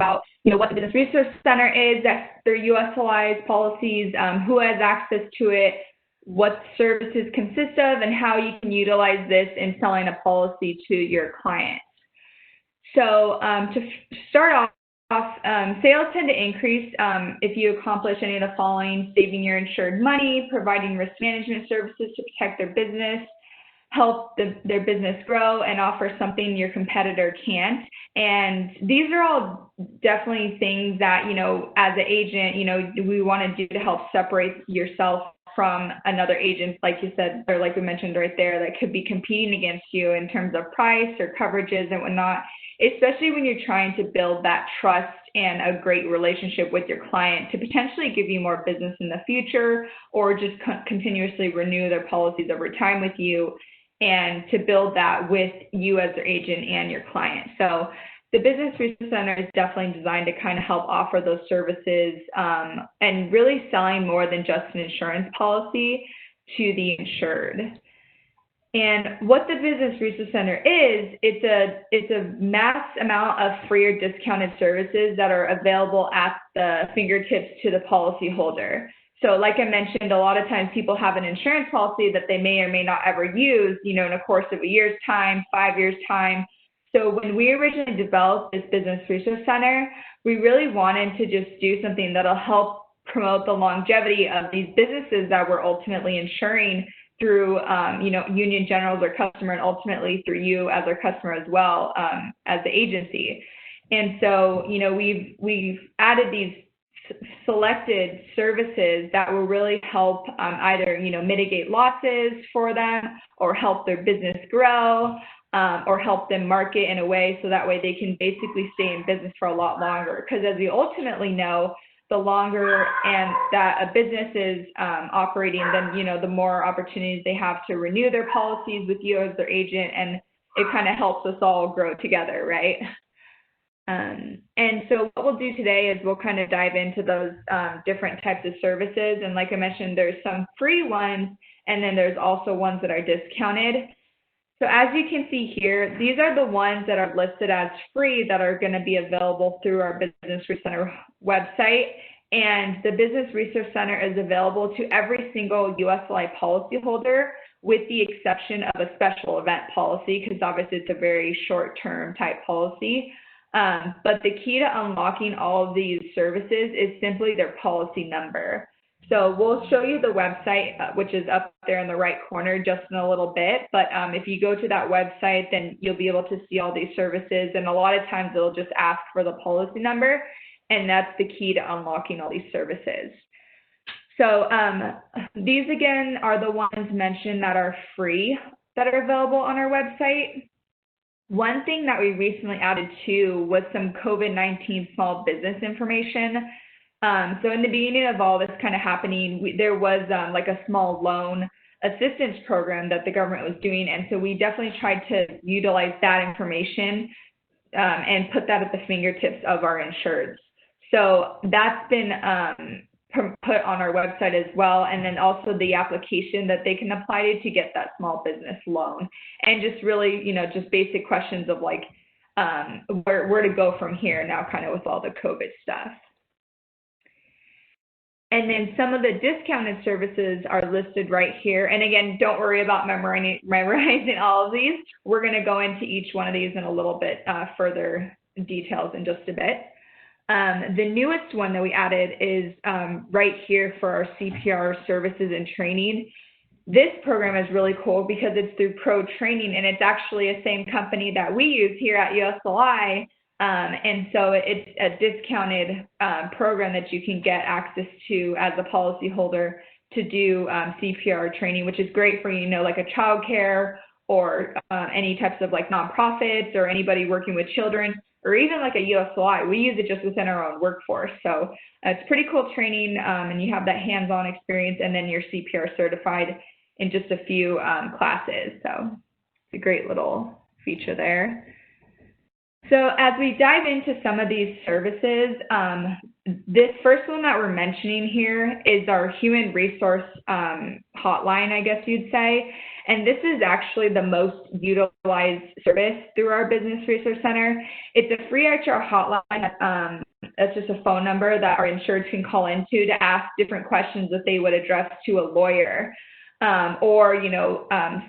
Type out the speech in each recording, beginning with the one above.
about, what the Business Resource Center is, their USLI's policies, who has access to it, what services consist of, and how you can utilize this in selling a policy to your clients. So to start off, sales tend to increase if you accomplish any of the following: saving your insured money, providing risk management services to protect their business, help their business grow, and offer something your competitor can't. And these are all definitely things that, as an agent, we want to do to help separate yourself from another agent, like you said, or like we mentioned right there, that could be competing against you in terms of price or coverages and whatnot, especially when you're trying to build that trust and a great relationship with your client to potentially give you more business in the future, or just continuously renew their policies over time with you, and to build that with you as their agent and your client. So the Business Resource Center is definitely designed to kind of help offer those services and really selling more than just an insurance policy to the insured. And what the Business Resource Center is, it's a mass amount of free or discounted services that are available at the fingertips to the policyholder. So like I mentioned, a lot of times people have an insurance policy that they may or may not ever use, in a course of a year's time, 5 years' time. So when we originally developed this Business Resource Center, we really wanted to just do something that'll help promote the longevity of these businesses that we're ultimately insuring through, Union General's our customer, and ultimately through you as our customer as well, as the agency. And so, we've added these selected services that will really help either, mitigate losses for them, or help their business grow, or help them market in a way so that way they can basically stay in business for a lot longer. Because as we ultimately know, the longer and that a business is operating, then, the more opportunities they have to renew their policies with you as their agent, and it kind of helps us all grow together, right? And so what we'll do today is we'll kind of dive into those different types of services. And like I mentioned, there's some free ones, and then there's also ones that are discounted. So as you can see here, these are the ones that are listed as free that are going to be available through our Business Resource Center website. And the Business Resource Center is available to every single USLI policyholder, with the exception of a special event policy, because obviously it's a very short-term type policy. But the key to unlocking all of these services is simply their policy number. So we'll show you the website, which is up there in the right corner just in a little bit. But if you go to that website, then you'll be able to see all these services. And a lot of times it'll just ask for the policy number. And that's the key to unlocking all these services. So these, again, are the ones mentioned that are free that are available on our website. One thing that we recently added to was some COVID-19 small business information. So in the beginning of all this kind of happening, there was like a small loan assistance program that the government was doing. And so we definitely tried to utilize that information and put that at the fingertips of our insureds. So that's been put on our website as well. And then also the application that they can apply to get that small business loan. And just really, just basic questions of like where to go from here now, kind of with all the COVID stuff. And then some of the discounted services are listed right here. And again, don't worry about memorizing all of these. We're going to go into each one of these in a little bit further details in just a bit. The newest one that we added is right here for our CPR services and training. This program is really cool because it's through Pro Training, and it's actually a same company that we use here at USLI. And so it's a discounted program that you can get access to as a policyholder to do CPR training, which is great for, like a childcare or any types of like nonprofits or anybody working with children, or even like a USLI. We use it just within our own workforce. So it's pretty cool training, and you have that hands-on experience, and then you're CPR certified in just a few classes. So it's a great little feature there. So as we dive into some of these services, this first one that we're mentioning here is our human resource hotline, I guess you'd say. And this is actually the most utilized service through our Business Resource Center. It's a free HR hotline. That's just a phone number that our insureds can call into to ask different questions that they would address to a lawyer, or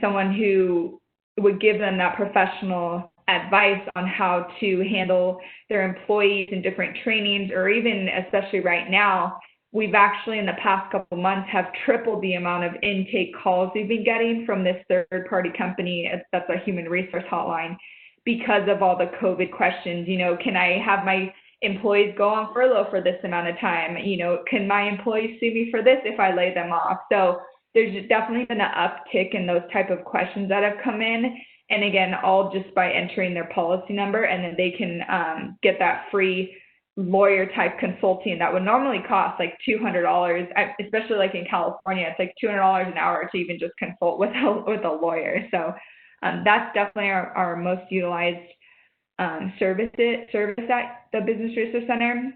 someone who would give them that professional advice on how to handle their employees in different trainings, or even, especially right now, we've actually in the past couple of months have tripled the amount of intake calls we've been getting from this third-party company that's a human resource hotline because of all the COVID questions. Can I have my employees go on furlough for this amount of time? Can my employees sue me for this if I lay them off? So there's definitely been an uptick in those type of questions that have come in. And again, all just by entering their policy number, and then they can get that free lawyer type consulting that would normally cost like $200, especially like in California, it's like $200 an hour to even just consult with a lawyer. So that's definitely our most utilized service at the Business Resource Center.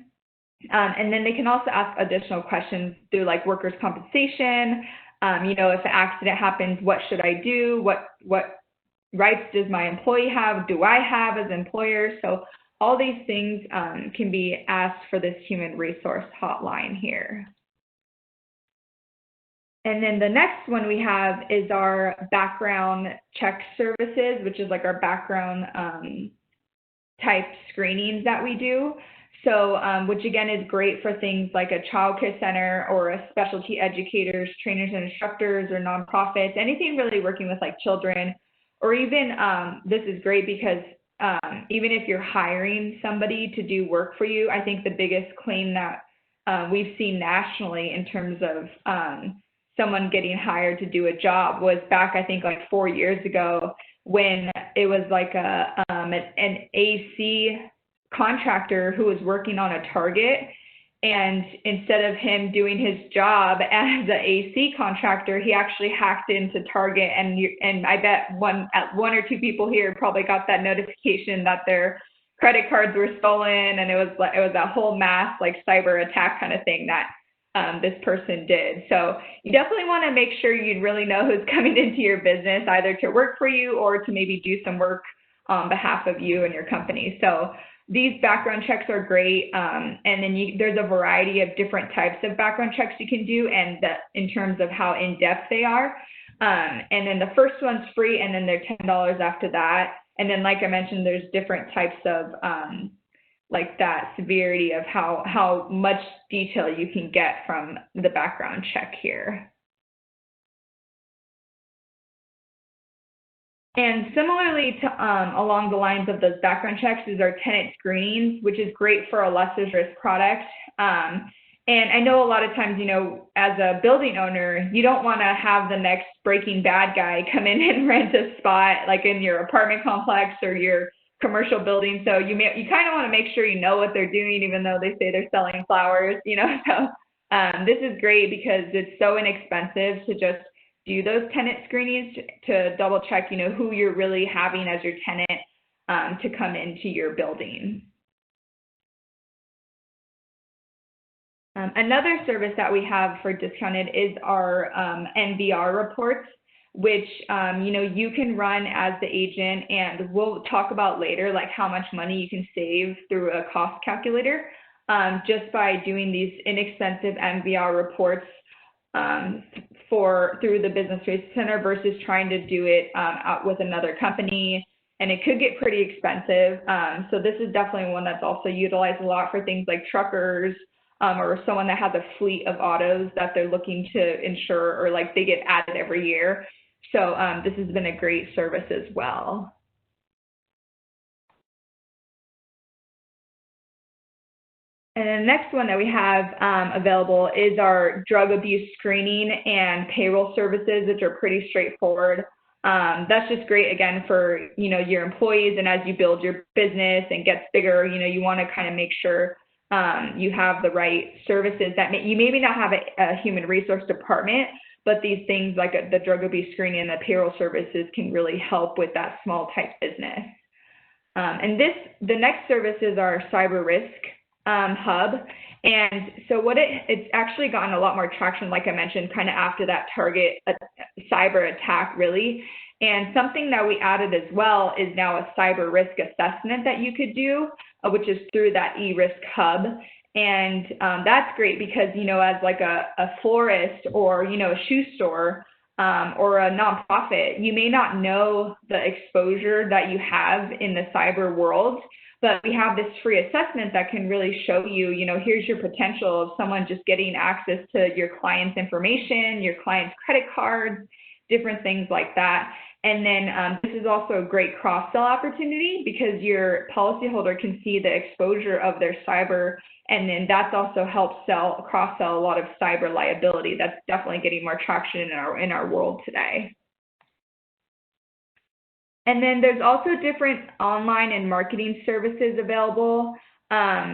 And then they can also ask additional questions through like workers' compensation. If an accident happens, what should I do? What rights does my employee have? Do I have as an employer? So all these things can be asked for this human resource hotline here. And then the next one we have is our background check services, which is like our background type screenings that we do. So, which again is great for things like a child care center or a specialty educators, trainers and instructors, or nonprofits, anything really working with like children, or even this is great because even if you're hiring somebody to do work for you, I think the biggest claim that we've seen nationally in terms of someone getting hired to do a job was back, I think, like 4 years ago when it was like an AC contractor who was working on a Target. And instead of him doing his job as an AC contractor, he actually hacked into Target, and I bet one or two people here probably got that notification that their credit cards were stolen, and it was a whole mass like cyber attack kind of thing that this person did. So you definitely want to make sure you really know who's coming into your business, either to work for you or to maybe do some work on behalf of you and your company. So these background checks are great, and then there's a variety of different types of background checks you can do, and in terms of how in-depth they are. And then the first one's free, and then they're $10 after that. And then, like I mentioned, there's different types of like that severity of how much detail you can get from the background check here. And similarly to along the lines of those background checks is our tenant screenings, which is great for a lesser's risk product. And I know a lot of times, as a building owner, you don't want to have the next Breaking Bad guy come in and rent a spot like in your apartment complex or your commercial building. So you kind of want to make sure you know what they're doing, even though they say they're selling flowers, So this is great because it's so inexpensive to just do those tenant screenings to double check, who you're really having as your tenant to come into your building. Another service that we have for discounted is our NVR reports, which, you can run as the agent, and we'll talk about later, like how much money you can save through a cost calculator just by doing these inexpensive NVR reports through the Business Resource Center versus trying to do it out with another company, and it could get pretty expensive. So this is definitely one that's also utilized a lot for things like truckers or someone that has a fleet of autos that they're looking to insure, or like they get added every year. So this has been a great service as well. And the next one that we have available is our drug abuse screening and payroll services, which are pretty straightforward. That's just great, again, for your employees, and as you build your business and gets bigger, you want to kind of make sure you have the right services that you maybe not have a human resource department, but these things like the drug abuse screening and the payroll services can really help with that small type business. And the next service is our cyber risk hub. And so it's actually gotten a lot more traction, like I mentioned, kind of after that target cyber attack, really. And something that we added as well is now a cyber risk assessment that you could do, which is through that eRisk hub. And that's great because, as like a florist or, a shoe store or a nonprofit, you may not know the exposure that you have in the cyber world. But we have this free assessment that can really show you, here's your potential of someone just getting access to your client's information, your client's credit cards, different things like that. And then this is also a great cross-sell opportunity because your policyholder can see the exposure of their cyber, and then that's also helps cross-sell a lot of cyber liability. That's definitely getting more traction in our world today. And then there's also different online and marketing services available,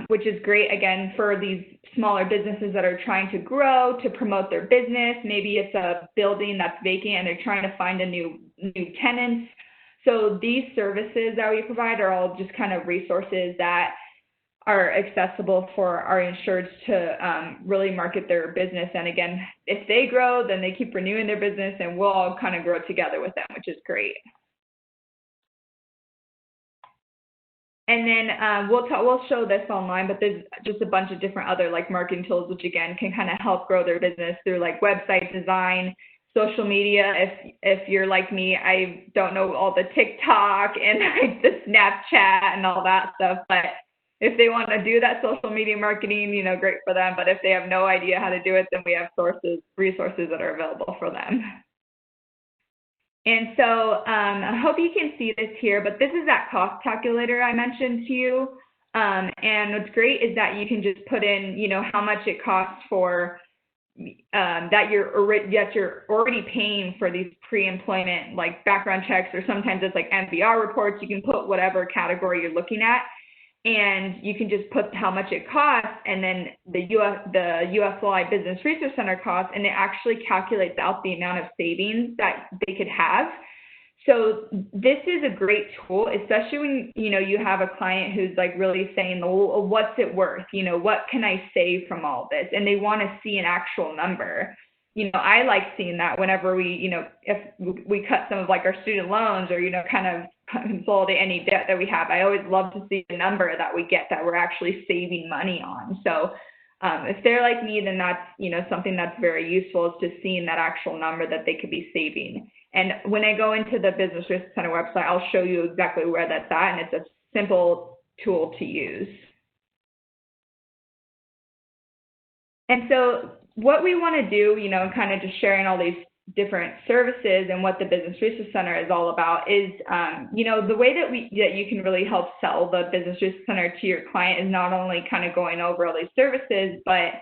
which is great, again, for these smaller businesses that are trying to grow, to promote their business. Maybe it's a building that's vacant and they're trying to find a new tenants. So these services that we provide are all just kind of resources that are accessible for our insureds to really market their business. And again, if they grow, then they keep renewing their business and we'll all kind of grow together with them, which is great. And then we'll show this online, but there's just a bunch of different other like marketing tools, which again can kind of help grow their business through like website design, social media. If you're like me, I don't know all the TikTok and like the Snapchat and all that stuff, but if they want to do that social media marketing, great for them. But if they have no idea how to do it, then we have resources that are available for them. And so I hope you can see this here, but this is that cost calculator I mentioned to you. And what's great is that you can just put in, how much it costs for that you're already paying for these pre-employment like background checks, or sometimes it's like NVR reports. You can put whatever category you're looking at, and you can just put how much it costs, and then the USLI Business Resource Center costs, and it actually calculates out the amount of savings that they could have. So this is a great tool, especially when you have a client who's like really saying, well, what's it worth? What can I save from all this? And they want to see an actual number. I like seeing that whenever we, if we cut some of like our student loans or, kind of consolidate any debt that we have. I always love to see the number that we get that we're actually saving money on. So if they're like me, then that's, something that's very useful, is just seeing that actual number that they could be saving. And when I go into the Business Risk Center website, I'll show you exactly where that's at, and it's a simple tool to use. And so what we want to do, kind of just sharing all these different services and what the Business Resource Center is all about is, the way that you can really help sell the Business Resource Center to your client is not only kind of going over all these services, but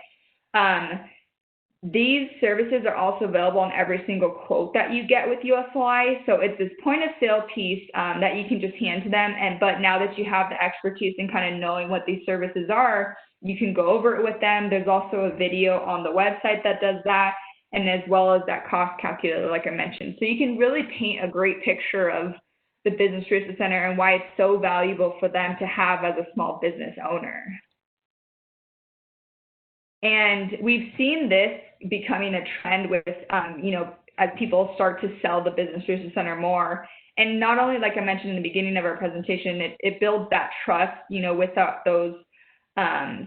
these services are also available on every single quote that you get with USLI. So it's this point of sale piece that you can just hand to them. But now that you have the expertise in kind of knowing what these services are, you can go over it with them. There's also a video on the website that does that, and as well as that cost calculator, like I mentioned. So you can really paint a great picture of the Business Resource Center and why it's so valuable for them to have as a small business owner. And we've seen this becoming a trend with, as people start to sell the Business Resource Center more. And not only, like I mentioned in the beginning of our presentation, it builds that trust, with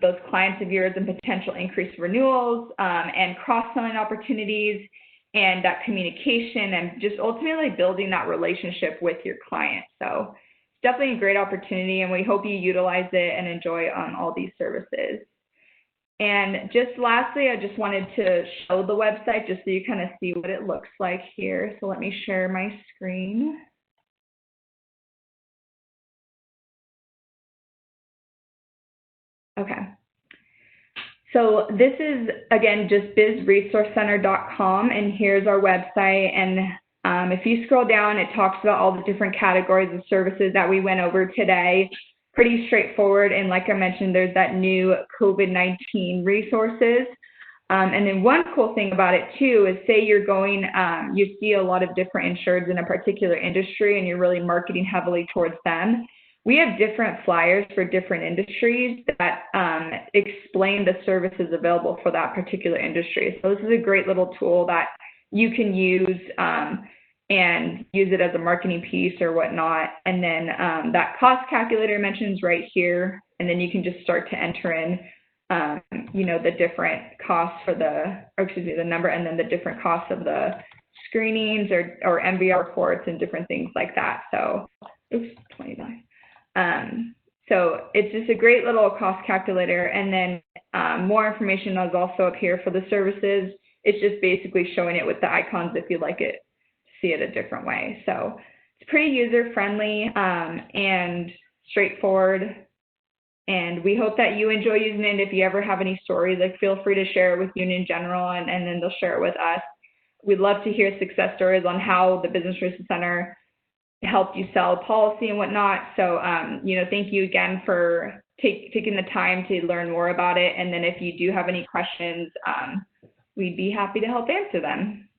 those clients of yours, and potential increased renewals and cross-selling opportunities, and that communication, and just ultimately building that relationship with your client. So it's definitely a great opportunity, and we hope you utilize it and enjoy all these services. And just lastly, I just wanted to show the website just so you kind of see what it looks like here. So let me share my screen. Okay. So this is, again, just bizresourcecenter.com, and here's our website. And if you scroll down, it talks about all the different categories of services that we went over today. Pretty straightforward. And like I mentioned, there's that new COVID-19 resources. And then one cool thing about it too is, say you're going, you see a lot of different insureds in a particular industry and you're really marketing heavily towards them. We have different flyers for different industries that explain the services available for that particular industry. So this is a great little tool that you can use and use it as a marketing piece or whatnot. And then that cost calculator mentions right here, and then you can just start to enter in, you know, the different costs for the number, and then the different costs of the screenings or NVR reports and different things like that. So, oops, 29. So it's just a great little cost calculator. And then more information is also up here for the services. It's just basically showing it with the icons if you'd like it to see it a different way. So it's pretty user-friendly and straightforward. And we hope that you enjoy using it. And if you ever have any stories, like, feel free to share it with Union General, and then they'll share it with us. We'd love to hear success stories on how the Business Resource Center helped you sell policy and whatnot. So, you know, thank you again for taking the time to learn more about it. And then if you do have any questions, we'd be happy to help answer them.